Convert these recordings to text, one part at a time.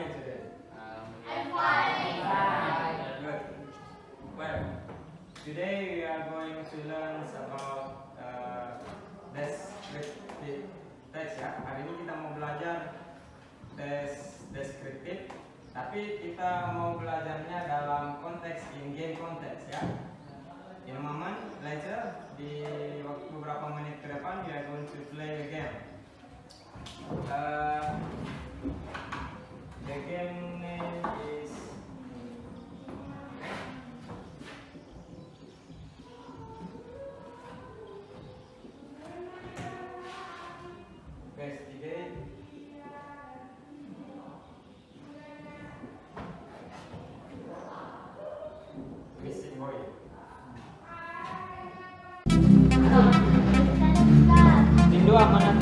you today? I'm fine. Good. Well, today we are going to learn about descriptive text ya. Hari ini kita mau belajar descriptive, tapi kita mau belajarnya dalam konteks in-game konteks ya. In a moment later, di waktu beberapa menit ke depan, we are going to play a game. The game name is Investigate Missing Boy. Indo amanat.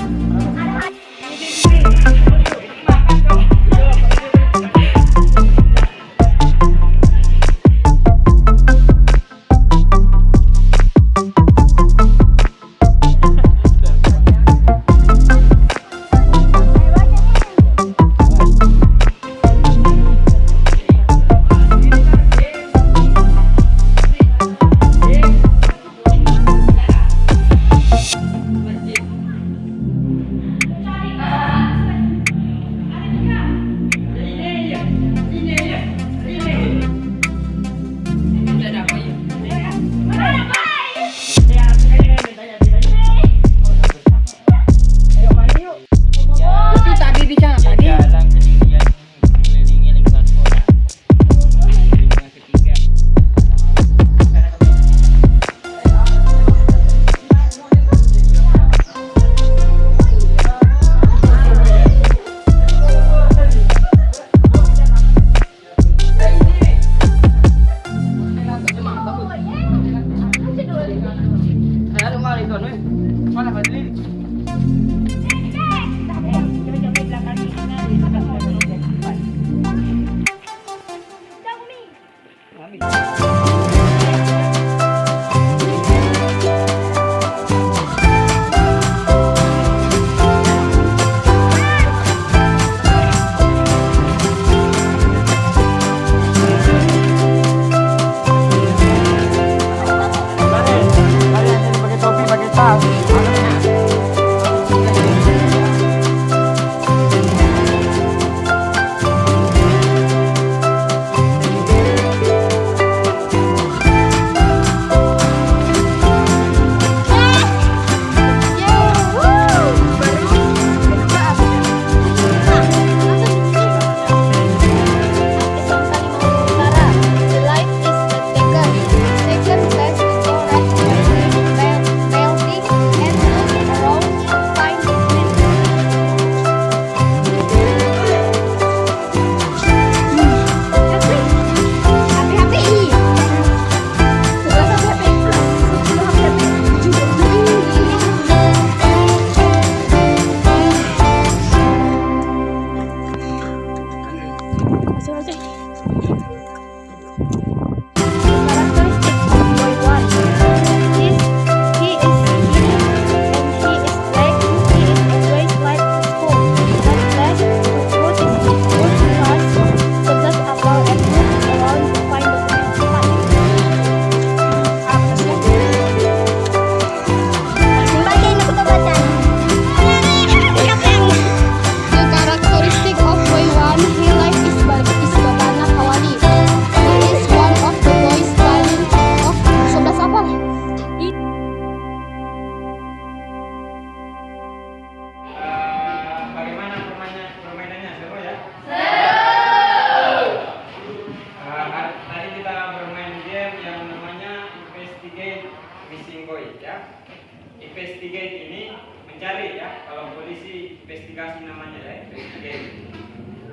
Investigate ini mencari ya, kalau polisi investigasi namanya ya, investigate.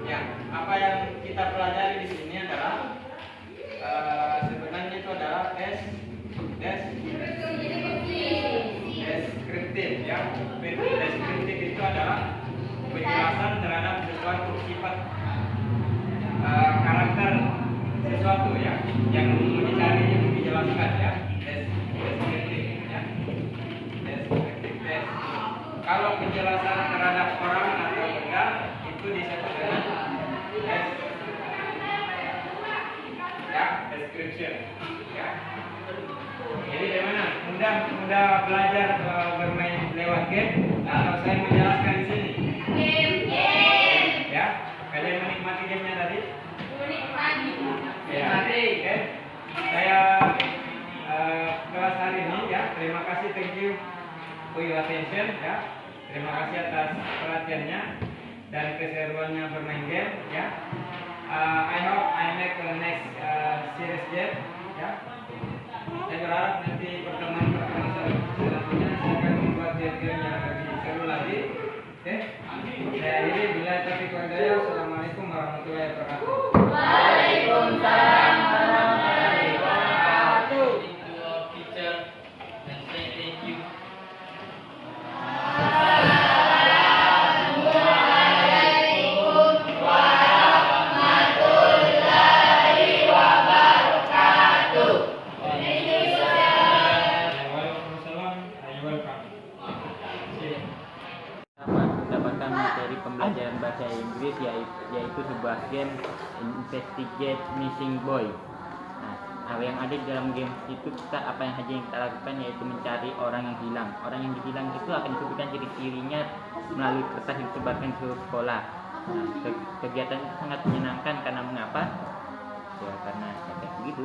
Ya, apa yang kita pelajari di sini adalah sebenarnya itu adalah deskriptif ya. Deskriptif itu adalah penjelasan terhadap sesuatu sifat karakter sesuatu ya, yang dicari yang dijelaskan ya. Kalau penjelasan terhadap orang atau benda itu disebut dengan description. Ya. Jadi bagaimana? Mudah belajar bermain lewat game atau saya menjelaskan di sini? Game. Ya. Kalian menikmati gamenya tadi? Menikmati. Ya. Oke. Saya kelas hari ini ya. Terima kasih, thank you for your attention ya. Terima kasih atas perhatiannya dan keseruannya bermain game ya. I hope I make the next series game ya. Saya berharap nanti pertemuan selanjutnya saya akan membuat game yang lebih seru lagi. Oke. Saya akhiri bila taufiq wal hidayah. Assalamualaikum warahmatullahi wabarakatuh. Waalaikumsalam warahmatullahi wabarakatuh. Teacher and say thank you. Mendapatkan materi pembelajaran bahasa Inggris yaitu sebuah game Investigate Missing Boy. Nah, yang ada di dalam game itu apa yang kita lakukan yaitu mencari orang yang hilang. Orang yang hilang itu akan disebutkan ciri-cirinya melalui kertas yang disebarkan ke sekolah. Nah, kegiatan itu sangat menyenangkan karena mengapa? Ya karena kayak begitu.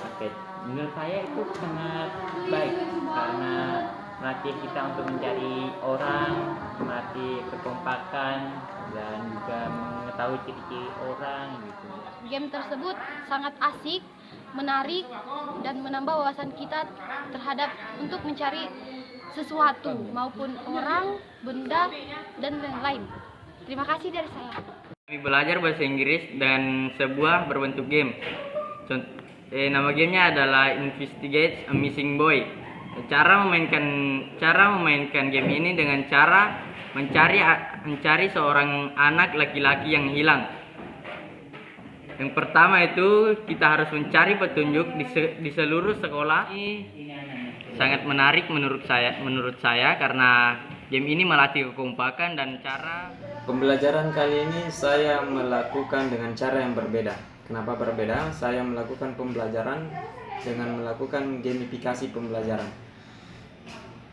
Oke, menurut saya itu sangat baik karena melatih kita untuk mencari orang, melatih kekompakan dan juga mengetahui ciri-ciri orang gitu. Game tersebut sangat asik, menarik dan menambah wawasan kita terhadap untuk mencari sesuatu maupun orang, benda dan lain-lain. Terima kasih dari saya. Kami belajar bahasa Inggris dan sebuah berbentuk game. Nama gamenya adalah Investigate a Missing Boy. Cara memainkan game ini dengan cara mencari seorang anak laki-laki yang hilang. Yang pertama itu kita harus mencari petunjuk di seluruh sekolah. Ini sangat menarik menurut saya karena game ini melatih kekompakan dan cara. Pembelajaran kali ini saya melakukan dengan cara yang berbeda. Kenapa berbeda? Saya melakukan pembelajaran dengan melakukan gamifikasi pembelajaran.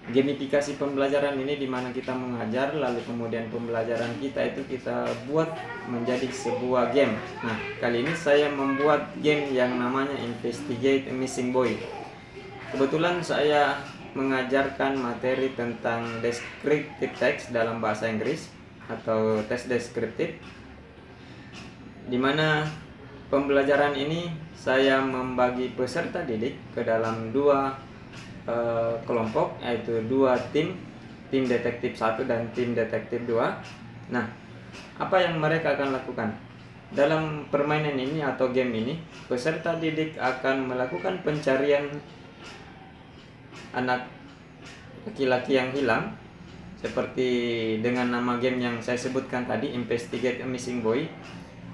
Gamifikasi pembelajaran ini di mana kita mengajar lalu kemudian pembelajaran kita itu kita buat menjadi sebuah game. Nah, kali ini saya membuat game yang namanya Investigate a Missing Boy. Kebetulan saya mengajarkan materi tentang descriptive text dalam bahasa Inggris atau tes deskriptif, di mana pembelajaran ini saya membagi peserta didik ke dalam dua kelompok, yaitu dua tim detektif 1 dan tim detektif 2. Nah, apa yang mereka akan lakukan? Dalam permainan ini atau game ini, peserta didik akan melakukan pencarian anak laki-laki yang hilang seperti dengan nama game yang saya sebutkan tadi, Investigate a Missing Boy.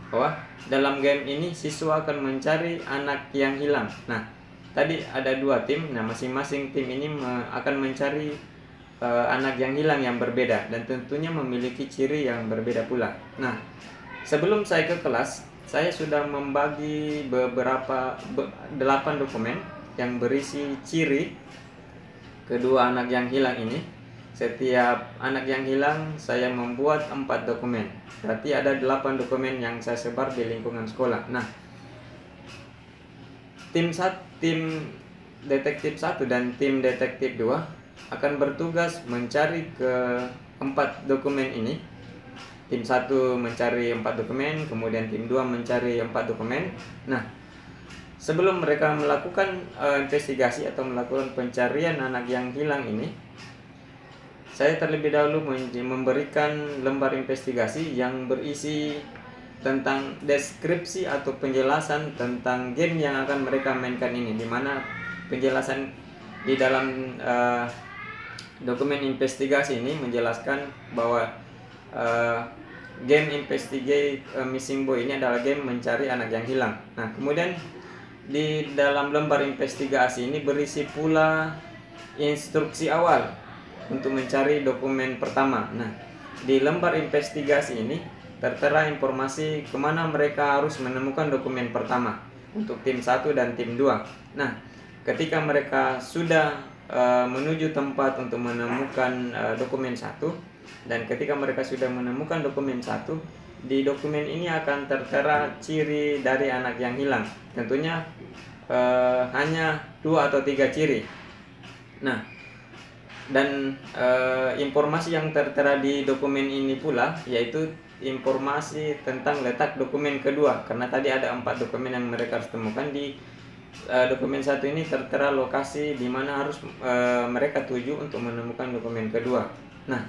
Bahwa dalam game ini siswa akan mencari anak yang hilang. Nah, tadi ada dua tim. Nah, masing-masing tim ini akan mencari anak yang hilang yang berbeda dan tentunya memiliki ciri yang berbeda pula. Nah, sebelum saya ke kelas, saya sudah membagi 8 dokumen yang berisi ciri kedua anak yang hilang ini. Setiap anak yang hilang saya membuat 4 dokumen. Berarti ada 8 dokumen yang saya sebar di lingkungan sekolah. Nah, tim detektif 1 dan tim detektif 2 akan bertugas mencari ke 4 dokumen ini. Tim 1 mencari 4 dokumen, kemudian tim 2 mencari 4 dokumen. Nah, sebelum mereka melakukan investigasi atau melakukan pencarian anak yang hilang ini, saya terlebih dahulu memberikan lembar investigasi yang berisi tentang deskripsi atau penjelasan tentang game yang akan mereka mainkan ini, di mana penjelasan di dalam dokumen investigasi ini menjelaskan bahwa game Investigate Missing Boy ini adalah game mencari anak yang hilang. Nah, kemudian di dalam lembar investigasi ini berisi pula instruksi awal untuk mencari dokumen pertama. Nah, di lembar investigasi ini tertera informasi kemana mereka harus menemukan dokumen pertama. untuk tim 1 dan tim 2. Nah, ketika mereka sudah menuju tempat untuk menemukan dokumen 1, dan ketika mereka sudah menemukan dokumen 1, di dokumen ini akan tertera ciri dari anak yang hilang. Tentunya hanya 2 atau 3 ciri. Nah, dan informasi yang tertera di dokumen ini pula yaitu informasi tentang letak dokumen kedua, karena tadi ada 4 dokumen yang mereka harus temukan. Di dokumen 1 ini tertera lokasi di mana harus mereka tuju untuk menemukan dokumen kedua. Nah,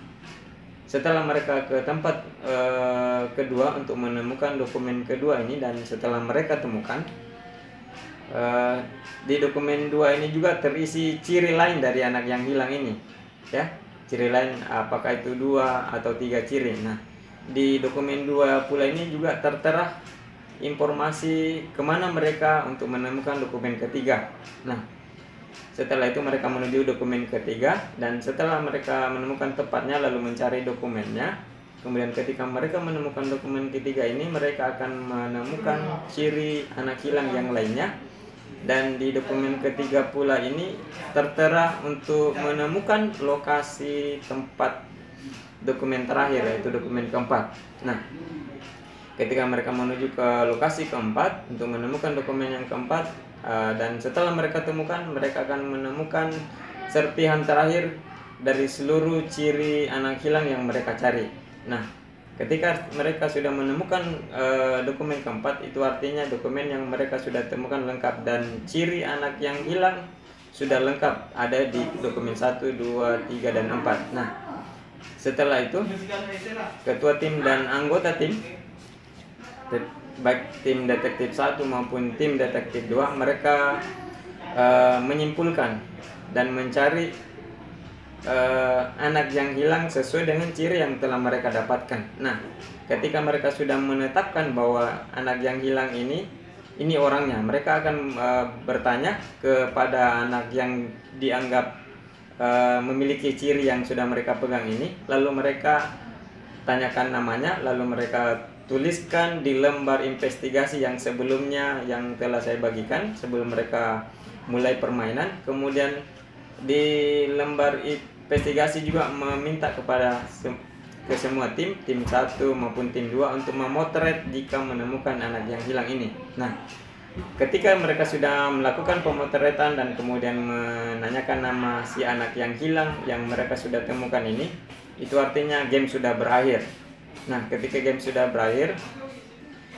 setelah mereka ke tempat kedua untuk menemukan dokumen kedua ini, dan setelah mereka temukan, di dokumen 2 ini juga terisi ciri lain dari anak yang hilang ini, ya, ciri lain, apakah itu 2 atau 3 ciri. Nah, di dokumen 2 pula ini juga tertera informasi kemana mereka untuk menemukan dokumen ketiga. Nah, setelah itu mereka menuju dokumen ketiga, dan setelah mereka menemukan tepatnya lalu mencari dokumennya. Kemudian ketika mereka menemukan dokumen ketiga ini, mereka akan menemukan ciri anak hilang yang lainnya. Dan di dokumen ketiga pula ini tertera untuk menemukan lokasi tempat dokumen terakhir, yaitu dokumen keempat. Nah, ketika mereka menuju ke lokasi keempat untuk menemukan dokumen yang keempat, dan setelah mereka temukan, mereka akan menemukan serpihan terakhir dari seluruh ciri anak hilang yang mereka cari. Nah, ketika mereka sudah menemukan dokumen keempat, itu artinya dokumen yang mereka sudah temukan lengkap, dan ciri anak yang hilang sudah lengkap ada di dokumen 1, 2, 3, dan 4. Nah, setelah itu ketua tim dan anggota tim, baik tim detektif 1 maupun tim detektif 2, mereka menyimpulkan dan mencari anak yang hilang sesuai dengan ciri yang telah mereka dapatkan. Nah, ketika mereka sudah menetapkan bahwa anak yang hilang ini orangnya, mereka akan bertanya kepada anak yang dianggap memiliki ciri yang sudah mereka pegang ini, lalu mereka tanyakan namanya, lalu mereka tuliskan di lembar investigasi yang sebelumnya yang telah saya bagikan sebelum mereka mulai permainan. Kemudian di lembar investigasi juga meminta kepada ke semua tim 1 maupun tim 2 untuk memotret jika menemukan anak yang hilang ini. Nah, ketika mereka sudah melakukan pemotretan dan kemudian menanyakan nama si anak yang hilang yang mereka sudah temukan ini, itu artinya game sudah berakhir. Nah, ketika game sudah berakhir,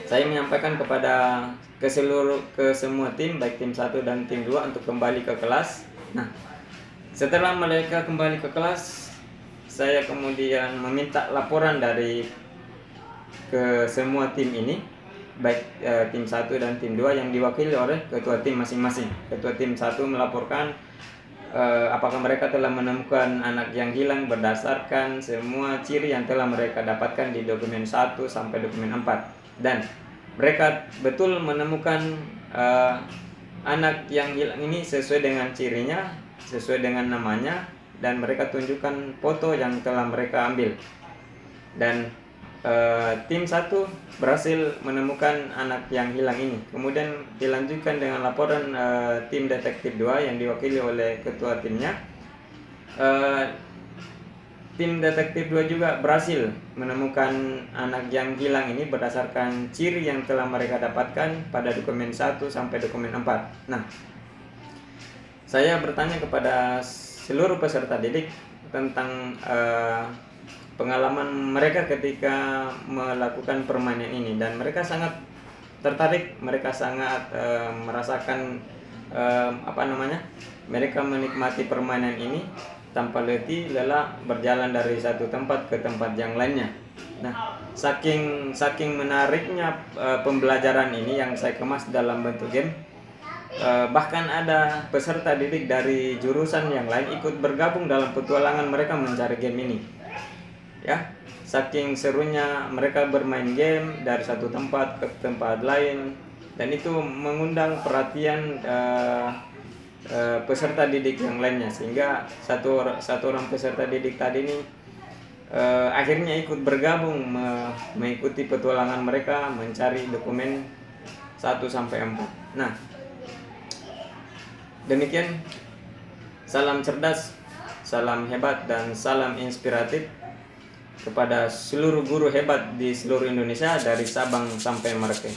saya menyampaikan kepada ke semua tim, baik tim 1 dan tim 2, untuk kembali ke kelas. Nah, setelah mereka kembali ke kelas, saya kemudian meminta laporan ke semua tim ini, baik tim 1 dan tim 2 yang diwakili oleh ketua tim masing-masing. Ketua tim 1 melaporkan apakah mereka telah menemukan anak yang hilang berdasarkan semua ciri yang telah mereka dapatkan di dokumen 1 sampai dokumen 4. Dan mereka betul menemukan anak yang hilang ini sesuai dengan cirinya, sesuai dengan namanya, dan mereka tunjukkan foto yang telah mereka ambil. Dan tim 1 berhasil menemukan anak yang hilang ini. Kemudian dilanjutkan dengan laporan tim detektif 2 yang diwakili oleh ketua timnya. Tim detektif 2 juga berhasil menemukan anak yang hilang ini berdasarkan ciri yang telah mereka dapatkan pada dokumen 1 sampai dokumen 4. Nah, saya bertanya kepada seluruh peserta didik tentang pengalaman mereka ketika melakukan permainan ini, dan mereka sangat tertarik, mereka sangat merasakan mereka menikmati permainan ini tanpa letih lelah berjalan dari satu tempat ke tempat yang lainnya. Nah, saking menariknya pembelajaran ini yang saya kemas dalam bentuk game, bahkan ada peserta didik dari jurusan yang lain ikut bergabung dalam petualangan mereka mencari game ini. Ya, saking serunya mereka bermain game dari satu tempat ke tempat lain, dan itu mengundang perhatian peserta didik yang lainnya, sehingga satu orang peserta didik tadi ini akhirnya ikut bergabung mengikuti petualangan mereka mencari dokumen 1 sampai 4. Nah, demikian, salam cerdas, salam hebat, dan salam inspiratif kepada seluruh guru hebat di seluruh Indonesia dari Sabang sampai Merauke.